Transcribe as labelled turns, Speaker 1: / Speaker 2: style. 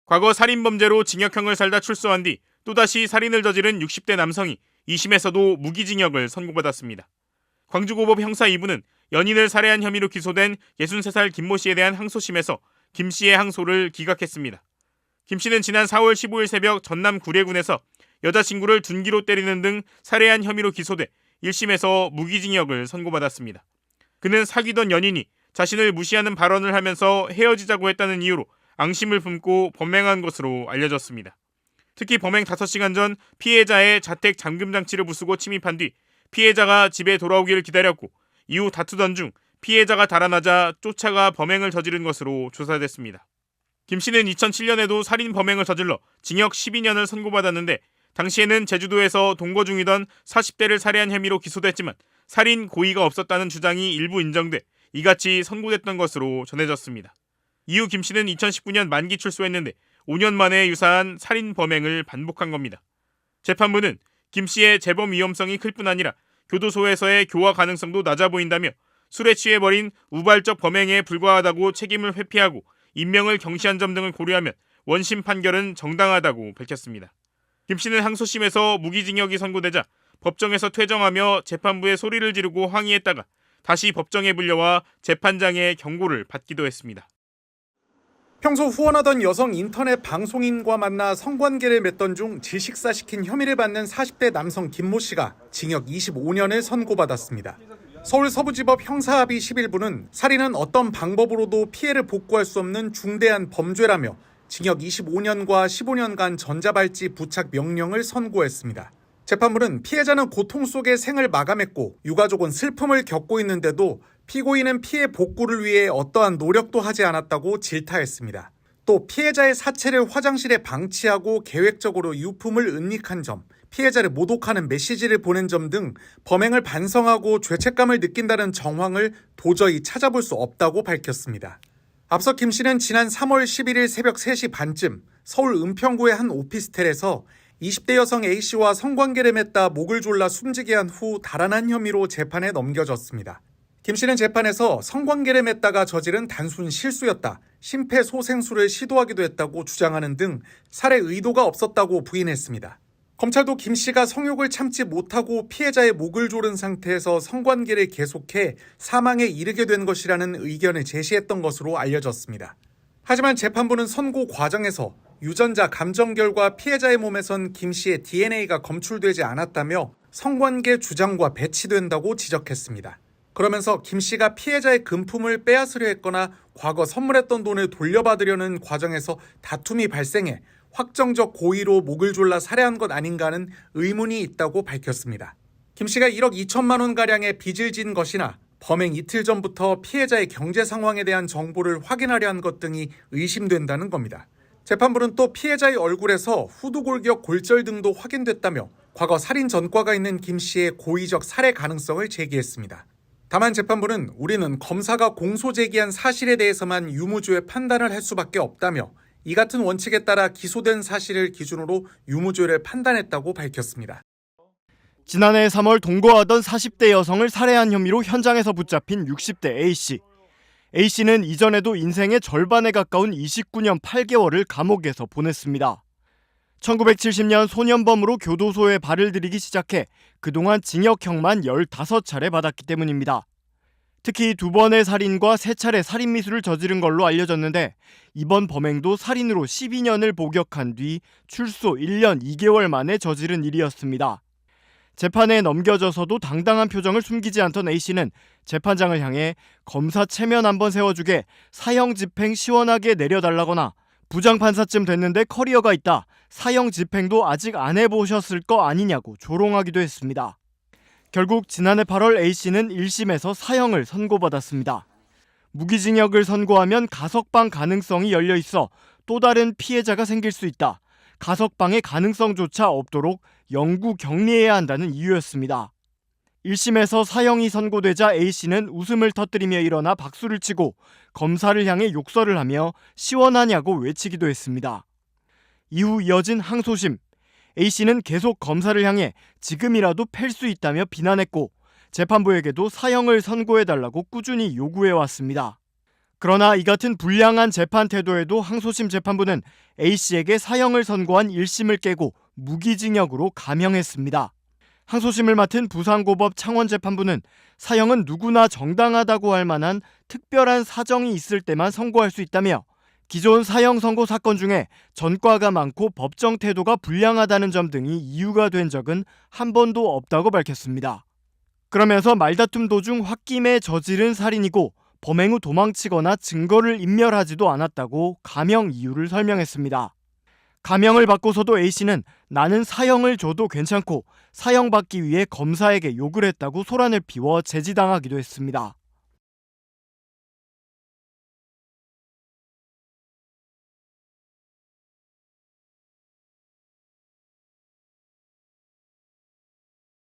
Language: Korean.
Speaker 1: 과거 살인범죄로 징역형을 살다 출소한 뒤 또다시 살인을 저지른 60대 남성이 2심에서도 무기징역을 선고받았습니다. 광주고법 형사 2부는 연인을 살해한 혐의로 기소된 63살 김모 씨에 대한 항소심에서 김 씨의 항소를 기각했습니다. 김 씨는 지난 4월 15일 새벽 전남 구례군에서 여자친구를 둔기로 때리는 등 살해한 혐의로 기소돼 1심에서 무기징역을 선고받았습니다. 그는 사귀던 연인이 자신을 무시하는 발언을 하면서 헤어지자고 했다는 이유로 앙심을 품고 범행한 것으로 알려졌습니다. 특히 범행 5시간 전 피해자의 자택 잠금 장치를 부수고 침입한 뒤 피해자가 집에 돌아오기를 기다렸고 이후 다투던 중 피해자가 달아나자 쫓아가 범행을 저지른 것으로 조사됐습니다. 김 씨는 2007년에도 살인 범행을 저질러 징역 12년을 선고받았는데 당시에는 제주도에서 동거 중이던 40대를 살해한 혐의로 기소됐지만 살인 고의가 없었다는 주장이 일부 인정돼 이같이 선고됐던 것으로 전해졌습니다. 이후 김 씨는 2019년 만기 출소했는데 5년 만에 유사한 살인 범행을 반복한 겁니다. 재판부는 김 씨의 재범 위험성이 클 뿐 아니라 교도소에서의 교화 가능성도 낮아 보인다며 술에 취해 벌인 우발적 범행에 불과하다고 책임을 회피하고 인명을 경시한 점 등을 고려하면 원심 판결은 정당하다고 밝혔습니다. 김 씨는 항소심에서 무기징역이 선고되자 법정에서 퇴정하며 재판부에 소리를 지르고 항의했다가 다시 법정에 불려와 재판장의 경고를 받기도 했습니다.
Speaker 2: 평소 후원하던 여성 인터넷 방송인과 만나 성관계를 맺던 중 질식사시킨 혐의를 받는 40대 남성 김모 씨가 징역 25년을 선고받았습니다. 서울 서부지법 형사합의 11부는 살인은 어떤 방법으로도 피해를 복구할 수 없는 중대한 범죄라며 징역 25년과 15년간 전자발찌 부착 명령을 선고했습니다. 재판부는 피해자는 고통 속에 생을 마감했고 유가족은 슬픔을 겪고 있는데도 피고인은 피해 복구를 위해 어떠한 노력도 하지 않았다고 질타했습니다. 또 피해자의 사체를 화장실에 방치하고 계획적으로 유품을 은닉한 점, 피해자를 모독하는 메시지를 보낸 점 등 범행을 반성하고 죄책감을 느낀다는 정황을 도저히 찾아볼 수 없다고 밝혔습니다. 앞서 김 씨는 지난 3월 11일 새벽 3시 반쯤 서울 은평구의 한 오피스텔에서 20대 여성 A씨와 성관계를 맺다 목을 졸라 숨지게 한 후 달아난 혐의로 재판에 넘겨졌습니다. 김 씨는 재판에서 성관계를 맺다가 저지른 단순 실수였다, 심폐소생술을 시도하기도 했다고 주장하는 등 살해 의도가 없었다고 부인했습니다. 검찰도 김 씨가 성욕을 참지 못하고 피해자의 목을 조른 상태에서 성관계를 계속해 사망에 이르게 된 것이라는 의견을 제시했던 것으로 알려졌습니다. 하지만 재판부는 선고 과정에서 유전자 감정 결과 피해자의 몸에선 김 씨의 DNA가 검출되지 않았다며 성관계 주장과 배치된다고 지적했습니다. 그러면서 김 씨가 피해자의 금품을 빼앗으려 했거나 과거 선물했던 돈을 돌려받으려는 과정에서 다툼이 발생해 확정적 고의로 목을 졸라 살해한 것 아닌가는 의문이 있다고 밝혔습니다. 김 씨가 1억 2천만 원가량의 빚을 진 것이나 범행 이틀 전부터 피해자의 경제 상황에 대한 정보를 확인하려 한 것 등이 의심된다는 겁니다. 재판부는 또 피해자의 얼굴에서 후두골격 골절 등도 확인됐다며 과거 살인 전과가 있는 김 씨의 고의적 살해 가능성을 제기했습니다. 다만 재판부는 우리는 검사가 공소 제기한 사실에 대해서만 유무죄의 판단을 할 수밖에 없다며 이 같은 원칙에 따라 기소된 사실을 기준으로 유무죄를 판단했다고 밝혔습니다.
Speaker 3: 지난해 3월 동거하던 40대 여성을 살해한 혐의로 현장에서 붙잡힌 60대 A씨. A씨는 이전에도 인생의 절반에 가까운 29년 8개월을 감옥에서 보냈습니다. 1970년 소년범으로 교도소에 발을 들이기 시작해 그동안 징역형만 15차례 받았기 때문입니다. 특히 2번의 살인과 3차례 살인미수를 저지른 걸로 알려졌는데 이번 범행도 살인으로 12년을 복역한 뒤 출소 1년 2개월 만에 저지른 일이었습니다. 재판에 넘겨져서도 당당한 표정을 숨기지 않던 A씨는 재판장을 향해 검사 체면 한번 세워주게, 사형 집행 시원하게 내려달라거나 부장판사쯤 됐는데 커리어가 있다, 사형 집행도 아직 안 해보셨을 거 아니냐고 조롱하기도 했습니다. 결국 지난해 8월 A씨는 1심에서 사형을 선고받았습니다. 무기징역을 선고하면 가석방 가능성이 열려있어 또 다른 피해자가 생길 수 있다, 가석방의 가능성조차 없도록 영구 격리해야 한다는 이유였습니다. 1심에서 사형이 선고되자 A씨는 웃음을 터뜨리며 일어나 박수를 치고 검사를 향해 욕설을 하며 시원하냐고 외치기도 했습니다. 이후 이어진 항소심. A씨는 계속 검사를 향해 지금이라도 팰 수 있다며 비난했고 재판부에게도 사형을 선고해달라고 꾸준히 요구해왔습니다. 그러나 이 같은 불량한 재판 태도에도 항소심 재판부는 A씨에게 사형을 선고한 1심을 깨고 무기징역으로 감형했습니다. 항소심을 맡은 부산고법 창원재판부는 사형은 누구나 정당하다고 할 만한 특별한 사정이 있을 때만 선고할 수 있다며 기존 사형 선고 사건 중에 전과가 많고 법정 태도가 불량하다는 점 등이 이유가 된 적은 한 번도 없다고 밝혔습니다. 그러면서 말다툼 도중 홧김에 저지른 살인이고 범행 후 도망치거나 증거를 인멸하지도 않았다고 감형 이유를 설명했습니다. 감형을 받고서도 A씨는 나는 사형을 줘도 괜찮고 사형받기 위해 검사에게 욕을 했다고 소란을 피워 제지당하기도 했습니다.